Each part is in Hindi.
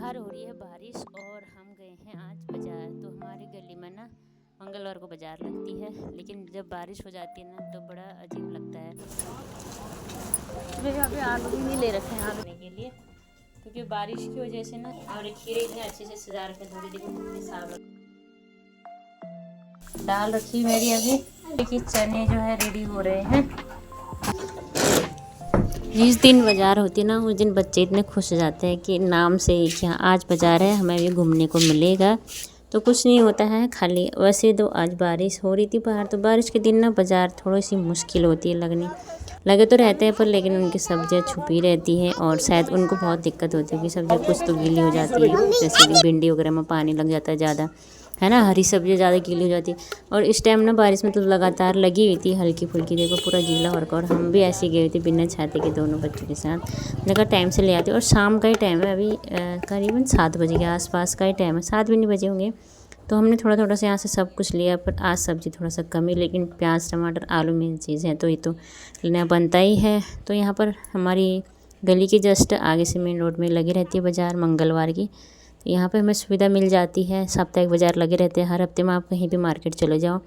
बाहर हो रही है बारिश और हम गए हैं आज बाज़ार। तो हमारी गली में ना मंगलवार को बाज़ार लगती है, लेकिन जब बारिश हो जाती है ना तो बड़ा अजीब लगता है। यहाँ पे आलू भी नहीं ले रखे हैं आलू के लिए, क्योंकि बारिश की वजह से ना और खीरे इतने अच्छे से सजा रखे, थोड़ी देखो कितने साफ दाल रखी मेरी अभी। देखिए चने जो है रेडी हो रहे हैं। जिस दिन बाज़ार होती है ना उस दिन बच्चे इतने खुश हो जाते हैं कि नाम से ही कि हाँ आज बाज़ार है, हमें भी घूमने को मिलेगा। तो कुछ नहीं होता है, खाली वैसे तो आज बारिश हो रही थी बाहर, तो बारिश के दिन ना बाज़ार थोड़ी सी मुश्किल होती है लगने लगे तो रहते हैं पर, लेकिन उनकी सब्जियां छुपी रहती हैं और शायद उनको बहुत दिक्कत होती है कि सब्जियां कुछ तो गीली हो जाती है, जैसे कि भिंडी वगैरह में पानी लग जाता है ज़्यादा, है ना, हरी सब्जियां ज़्यादा गीली हो जाती है। और इस टाइम ना बारिश में तो लगातार लगी हुई थी हल्की फुल्की, देखो पूरा गीला हो रखा। और हम भी ऐसे गए थे बिना छाते के दोनों बच्चों के साथ, जगह टाइम से ले आते। और शाम का ही टाइम है अभी, करीबन 7 बजे के आसपास का ही टाइम है, 7 भी नहीं बजे होंगे। तो हमने थोड़ा थोड़ा सा यहाँ से सब कुछ लिया, पर आज सब्ज़ी थोड़ा सा कम ही, लेकिन प्याज टमाटर आलू मेन चीज़ है तो ये तो लेना बनता ही है। तो यहाँ पर हमारी गली के जस्ट आगे से मेन रोड में लगी रहती है बाज़ार मंगलवार की। यहाँ पे हमें सुविधा मिल जाती है, साप्ताहिक बाज़ार लगे रहते हैं। हर हफ्ते में आप कहीं भी मार्केट चले जाओ,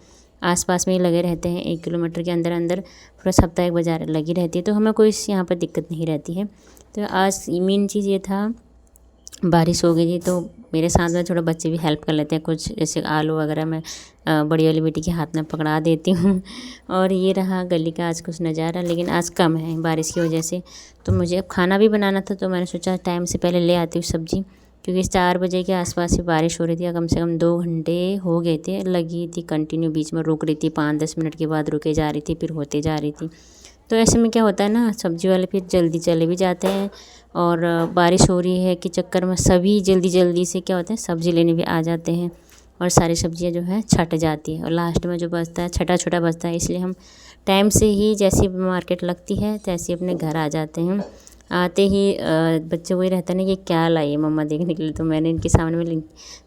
आसपास में ही लगे रहते हैं, 1 किलोमीटर के अंदर अंदर पूरा साप्ताहिक बाज़ार लगी रहती है। तो हमें कोई यहाँ पर दिक्कत नहीं रहती है। तो आज मेन चीज़ ये था, बारिश हो गई थी तो मेरे साथ में थोड़ा बच्चे भी हेल्प कर लेते हैं, कुछ जैसे आलू वगैरह मैं बड़ी वाली बेटी के हाथ में पकड़ा देती हूँ। और ये रहा गली का आज कुछ नज़ारा, लेकिन आज कम है बारिश की वजह से। तो मुझे अब खाना भी बनाना था, तो मैंने सोचा टाइम से पहले ले आती हूँ सब्ज़ी, क्योंकि 4 बजे के आसपास ही बारिश हो रही थी। कम से कम 2 घंटे हो गए थे, लगी थी कंटिन्यू, बीच में रुक रही थी, 5-10 मिनट के बाद रुके जा रही थी, फिर होते जा रही थी। तो ऐसे में क्या होता है ना, सब्ज़ी वाले फिर जल्दी चले भी जाते हैं, और बारिश हो रही है कि चक्कर में सभी जल्दी जल्दी से क्या होता है सब्ज़ी लेने भी आ जाते हैं, और सारी सब्ज़ियाँ जो है छट जाती है, और लास्ट में जो बचता है छोटा छोटा बचता है। इसलिए हम टाइम से ही, जैसे मार्केट लगती है तैसे अपने घर आ जाते हैं। आते ही बच्चे वही रहता है ना कि क्या लाइए मम्मा देखने के लिए। तो मैंने इनके सामने में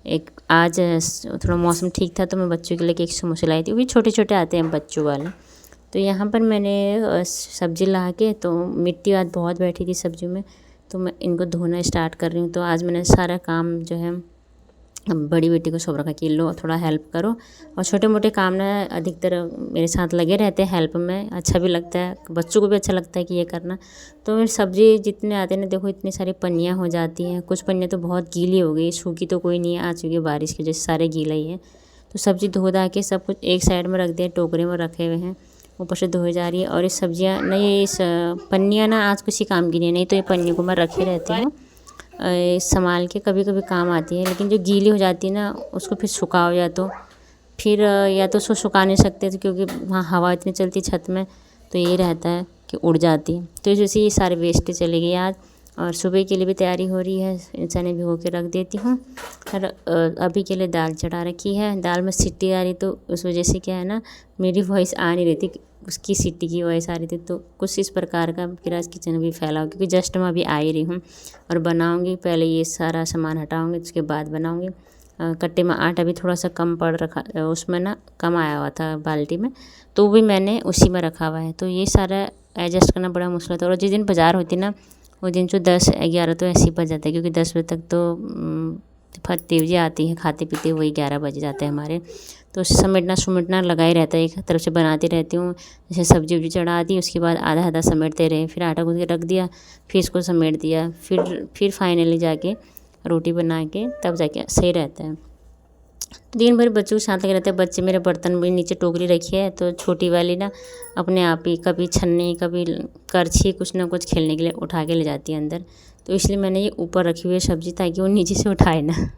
एक, आज थोड़ा मौसम ठीक था तो मैं बच्चों के लिए एक समोसे लाई थी, वो भी छोटे छोटे आते हैं बच्चों वाले। तो यहाँ पर मैंने सब्ज़ी ला के, तो मिट्टी आज बहुत बैठी थी सब्जियों में, तो मैं इनको धोना स्टार्ट कर रही हूँ। तो आज मैंने सारा काम जो है बड़ी बेटी को सौंप रखा कि लो थोड़ा हेल्प करो, और छोटे मोटे काम ना अधिकतर मेरे साथ लगे रहते हैं हेल्प में। अच्छा भी लगता है, बच्चों को भी अच्छा लगता है कि ये करना। तो मेरी सब्ज़ी जितने आते हैं ना, देखो इतनी सारी पन्नियाँ हो जाती हैं, कुछ पन्नियाँ तो बहुत गीली हो गई, सूखी तो कोई नहीं है आज, क्योंकि बारिश की वजह से सारे गीला ही है। तो सब्ज़ी धो धा के सब कुछ एक साइड में रख दिया, टोकरे में रखे हुए हैं, ऊपर से धोई जा रही है। और ये सब्जियां नहीं, इस पन्नियाँ ना आज किसी काम की नहीं, तो ये पन्नी को मैं रखे रहती हूँ संभाल के, कभी कभी काम आती है। लेकिन जो गीली हो जाती है ना, उसको फिर सुखाओ, या तो फिर या तो उसको सुखा नहीं सकते, तो क्योंकि वहाँ हवा इतनी चलती छत में, तो ये रहता है कि उड़ जाती है। तो जैसे ये सारे वेस्ट चले गए आज, और सुबह के लिए भी तैयारी हो रही है, चने भिगो के रख देती हूँ। और अभी के लिए दाल चढ़ा रखी है, दाल में सीटी आ रही, तो उस वजह से क्या है ना, मेरी वॉइस आ नहीं रही थी, उसकी सीटी की वॉइस आ रही थी। तो कुछ इस प्रकार का फिर आज किचन भी फैला हो, क्योंकि जस्ट मैं अभी आ ही रही हूँ और बनाऊँगी। पहले ये सारा सामान हटाऊँगी, उसके बाद बनाऊँगी। कट्टे में आटा भी थोड़ा सा कम पड़ रखा, उसमें ना कम आया हुआ था बाल्टी में, तो भी मैंने उसी में रखा हुआ है। तो ये सारा एडजस्ट करना बड़ा मुश्किल होता है। और जिस दिन बाज़ार होती ना, वो दिन जो 10-11 तो ऐसे ही बज जाता है, क्योंकि 10 बजे तक तो तेवजी आती है, खाते पीते वही 11 बज जाते हैं हमारे। तो समेटना सुमेटना लगा ही रहता है, एक तरफ से बनाती रहती हूँ। जैसे सब्जी वब्जी चढ़ा दी, उसके बाद आधा आधा समेटते रहे, फिर आटा गूँथ के रख दिया, फिर इसको समेट दिया, फिर फाइनली जाके रोटी बना के तब जाके सही रहता है। दिन भर बच्चों के साथ लगे रहते हैं। बच्चे मेरे बर्तन भी नीचे टोकरी रखी है, तो छोटी वाली ना अपने आप ही कभी छन्नी कभी करछी कुछ ना कुछ खेलने के लिए उठा के ले जाती है अंदर। तो इसलिए मैंने ये ऊपर रखी हुई है सब्ज़ी, ताकि वो नीचे से उठाए ना।